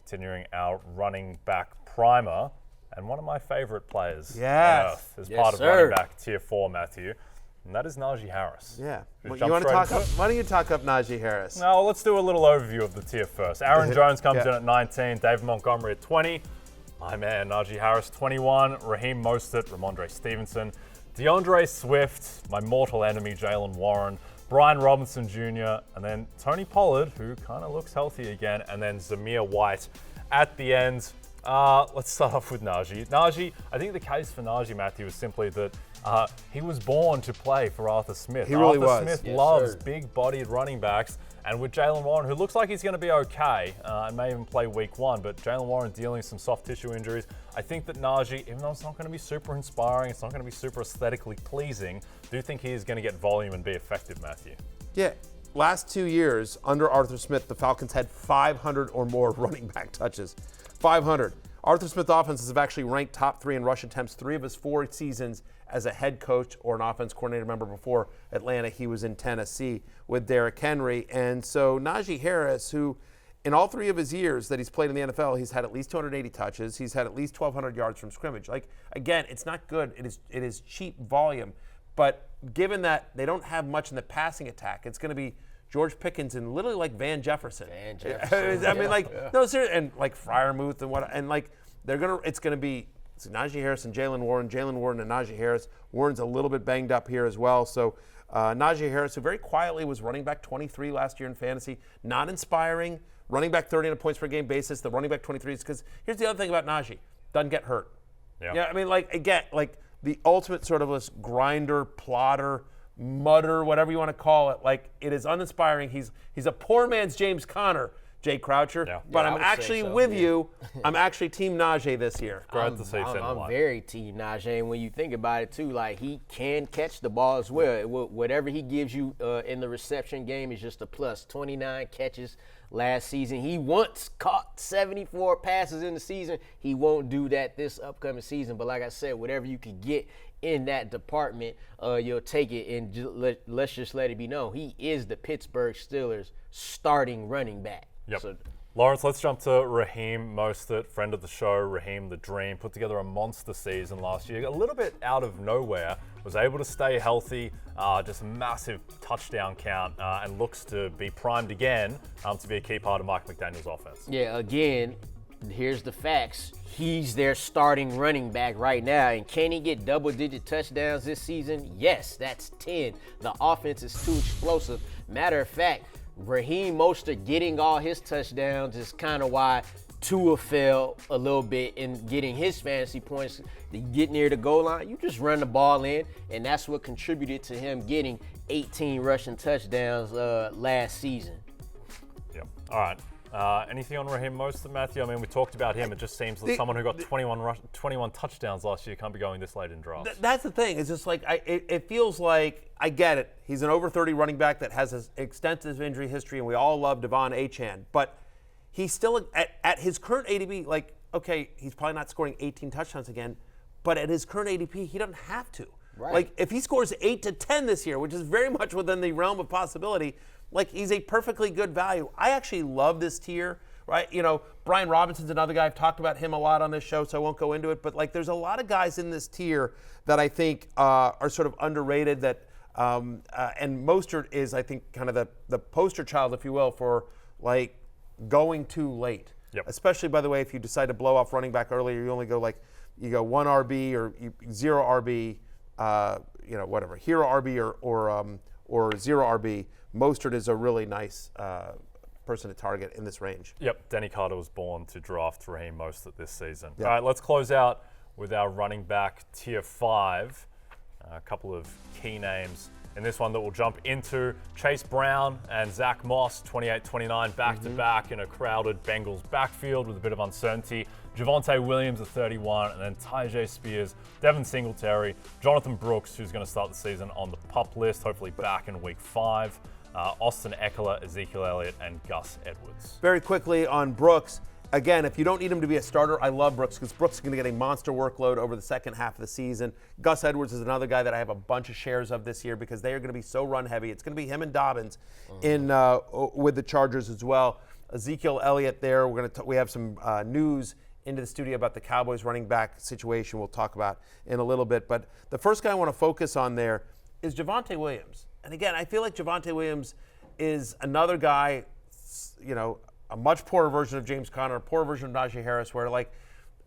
continuing our running back primer. And one of my favorite players on Yes. earth is part of running back tier 4, Matthew. And that is Najee Harris. Yeah. Should we You want jump to straight talk? into it? Why don't you talk up Najee Harris? No, let's do a little overview of the tier first. Aaron Jones comes Yeah. in at 19, David Montgomery at 20. My man, Najee Harris, 21. Raheem Mostert, Ramondre Stevenson. DeAndre Swift, my mortal enemy, Jaylen Warren. Brian Robinson Jr., and then Tony Pollard, who kind of looks healthy again, and then Zamir White at the end. Let's start off with Najee. Najee, I think the case for Najee, Matthew, is simply that he was born to play for Arthur Smith. He really was. Smith Yes, loves sir. big-bodied running backs, and with Jaylen Warren, who looks like he's going to be okay, and may even play week 1, but Jaylen Warren dealing some soft tissue injuries, I think that Najee, even though it's not going to be super inspiring, it's not going to be super aesthetically pleasing, I do think he is going to get volume and be effective, Matthew. Yeah. Last 2 years under Arthur Smith, the Falcons had 500 or more running back touches. 500. Arthur Smith offenses have actually ranked top 3 in rush attempts 3 of his 4 seasons as a head coach or an offense coordinator. Remember, before Atlanta, he was in Tennessee with Derrick Henry. And so Najee Harris, who in all 3 of his years that he's played in the NFL, he's had at least 280 touches. He's had at least 1,200 yards from scrimmage. Like, again, it's not good. It is cheap volume. But given that they don't have much in the passing attack, it's going to be George Pickens and literally like Van Jefferson. I mean, no, seriously, and like Freiermuth and what, and like it's gonna be Najee Harris and Jaylen Warren and Najee Harris. Warren's a little bit banged up here as well. So Najee Harris, who very quietly was running back 23 last year in fantasy, not inspiring, running back 30 on a points per game basis. The running back 23 is because here's the other thing about Najee, doesn't get hurt. Yeah, I mean, like again, like the ultimate sort of this grinder, plotter, mutter, whatever you want to call it. Like, it is uninspiring. He's a poor man's James Conner, Jay Croucher. Yeah. But Yeah, I I'm would actually say so, with yeah. you. I'm actually Team Najee this year. Glad to see I'm very team Najee, and when you think about it too, like he can catch the ball as well. Whatever he gives you in the reception game is just a plus. 29 catches last season. He once caught 74 passes in the season. He won't do that this upcoming season. But like I said, whatever you can get in that department, you'll take it. And let's just let it be known, he is the Pittsburgh Steelers' starting running back. Yep. So, Lawrence, let's jump to Raheem Mostert, friend of the show, Raheem the Dream, put together a monster season last year. A little bit out of nowhere, was able to stay healthy, just a massive touchdown count, and looks to be primed again to be a key part of Mike McDaniel's offense. yeah, again, here's the facts. He's their starting running back right now. And can he get double-digit touchdowns this season? Yes, that's 10. The offense is too explosive. Matter of fact, Raheem Mostert getting all his touchdowns is kind of why Tua fell a little bit in getting his fantasy points. To get near the goal line, you just run the ball in, and that's what contributed to him getting 18 rushing touchdowns last season. Yep. All right. Anything on Raheem Mostert, Matthew? I mean, we talked about him. It just seems that someone who got 21 touchdowns last year can't be going this late in drafts. That's the thing. It's just like it feels like I get it. He's an over 30 running back that has an extensive injury history, and we all love Devon Achane. But he's still at his current ADP. Like, okay, he's probably not scoring 18 touchdowns again, but at his current ADP, he doesn't have to. Right. Like, if he scores 8 to 10 this year, which is very much within the realm of possibility, like, he's a perfectly good value. I actually love this tier, right? You know, Brian Robinson's another guy. I've talked about him a lot on this show, so I won't go into it. But, like, there's a lot of guys in this tier that I think are sort of underrated that and Mostert is, I think, kind of the poster child, if you will, for, like, going too late. Yep. Especially, by the way, if you decide to blow off running back earlier, you only go, like, you go 1 RB or 0 RB, whatever, hero RB or 0 RB. Mostert is a really nice person to target in this range. Yep, Denny Carter was born to draft Raheem Mostert this season. Yep. All right, let's close out with our running back tier 5. A couple of key names in this one that we'll jump into. Chase Brown and Zach Moss, 28-29, back-to-back in a crowded Bengals backfield with a bit of uncertainty. Javonte Williams at 31, and then Tyjae Spears, Devin Singletary, Jonathan Brooks, who's going to start the season on the PUP list, hopefully back in week 5. Austin Eckler, Ezekiel Elliott, and Gus Edwards. Very quickly on Brooks. Again, if you don't need him to be a starter, I love Brooks because Brooks is going to get a monster workload over the second half of the season. Gus Edwards is another guy that I have a bunch of shares of this year because they are going to be so run heavy. It's going to be him and Dobbins in with the Chargers as well. Ezekiel Elliott there. We have some news into the studio about the Cowboys running back situation we'll talk about in a little bit. But the first guy I want to focus on there is Javonte Williams. And again, I feel like Javonte Williams is another guy, a much poorer version of James Conner, a poorer version of Najee Harris, where like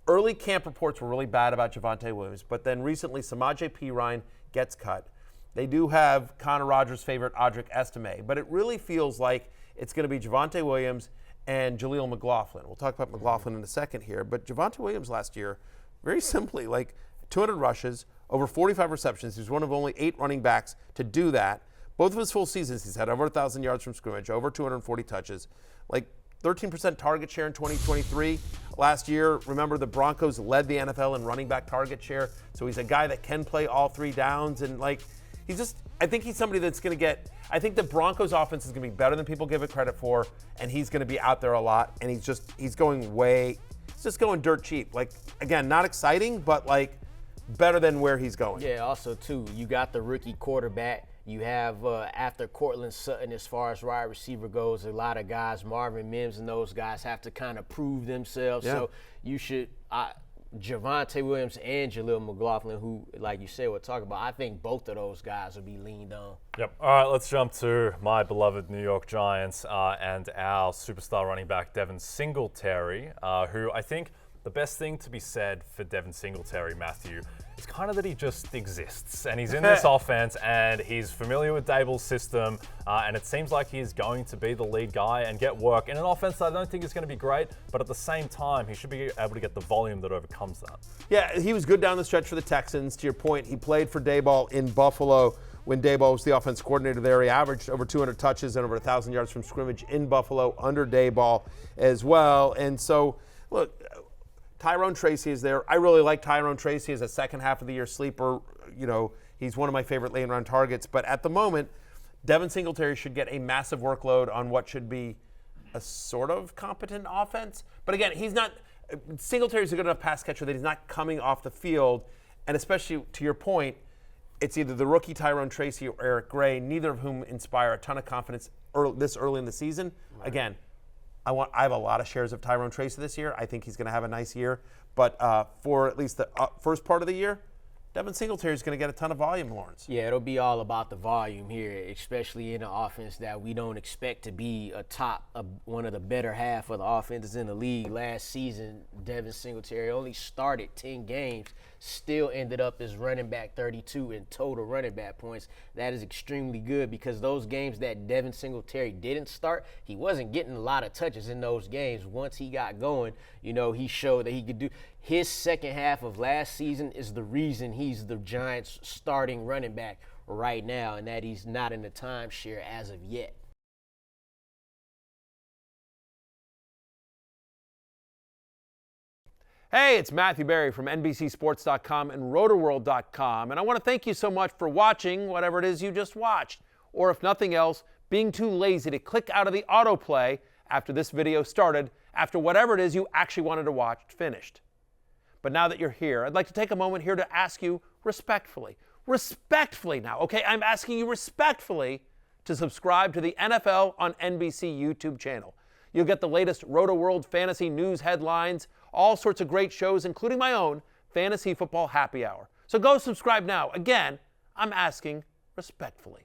early camp reports were really bad about Javonte Williams. But then recently, Samaje Perine gets cut. They do have Connor Rogers' favorite, Audric Estime. But it really feels like it's going to be Javonte Williams and Jaleel McLaughlin. We'll talk about McLaughlin in a second here. But Javonte Williams last year, very simply, like 200 rushes, over 45 receptions. He's one of only 8 running backs to do that. Both of his full seasons, he's had over 1,000 yards from scrimmage, over 240 touches, like 13% target share in 2023. Last year, remember, the Broncos led the NFL in running back target share. So he's a guy that can play all 3 downs. And like, I think he's somebody that's going to I think the Broncos offense is going to be better than people give it credit for. And he's going to be out there a lot. And he's just going dirt cheap. Like, again, not exciting, but like better than where he's going. Yeah, also, too, you got the rookie quarterback. You have, after Cortland Sutton, as far as wide receiver goes, a lot of guys, Marvin Mims and those guys have to kind of prove themselves. Yeah. So you should, Javonte Williams and Jaleel McLaughlin, who, like you said, we'll talk about, I think both of those guys will be leaned on. Yep. All right, let's jump to my beloved New York Giants and our superstar running back, Devin Singletary, who I think the best thing to be said for Devin Singletary, Matthew, is kind of that he just exists. And he's in this offense, and he's familiar with Daboll's system, and it seems like he's going to be the lead guy and get work in an offense that I don't think is going to be great, but at the same time, he should be able to get the volume that overcomes that. Yeah, he was good down the stretch for the Texans. To your point, he played for Daboll in Buffalo when Daboll was the offense coordinator there. He averaged over 200 touches and over 1,000 yards from scrimmage in Buffalo under Daboll as well. And so, look, Tyrone Tracy is there. I really like Tyrone Tracy as a second half of the year sleeper. He's one of my favorite late round targets. But at the moment, Devin Singletary should get a massive workload on what should be a sort of competent offense. But again, Singletary's a good enough pass catcher that he's not coming off the field. And especially to your point, it's either the rookie Tyrone Tracy or Eric Gray, neither of whom inspire a ton of confidence this early in the season. Right. Again, I have a lot of shares of Tyrone Tracy this year. I think he's going to have a nice year. But for at least the first part of the year, Devin Singletary is going to get a ton of volume, Lawrence. Yeah, it'll be all about the volume here, especially in an offense that we don't expect to be one of the better half of the offenses in the league. Last season, Devin Singletary only started 10 games, still ended up as running back 32 in total running back points. That is extremely good because those games that Devin Singletary didn't start, he wasn't getting a lot of touches in those games. Once he got going, he showed that he could do. His second half of last season is the reason he's the Giants' starting running back right now, and that he's not in the timeshare as of yet. Hey, it's Matthew Berry from NBCSports.com and RotoWorld.com, and I want to thank you so much for watching whatever it is you just watched, or if nothing else, being too lazy to click out of the autoplay after this video started, after whatever it is you actually wanted to watch finished. But now that you're here, I'd like to take a moment here to ask you respectfully now, okay? I'm asking you respectfully to subscribe to the NFL on NBC YouTube channel. You'll get the latest RotoWorld fantasy news headlines, all sorts of great shows, including my own Fantasy Football Happy Hour. So go subscribe now. Again, I'm asking respectfully.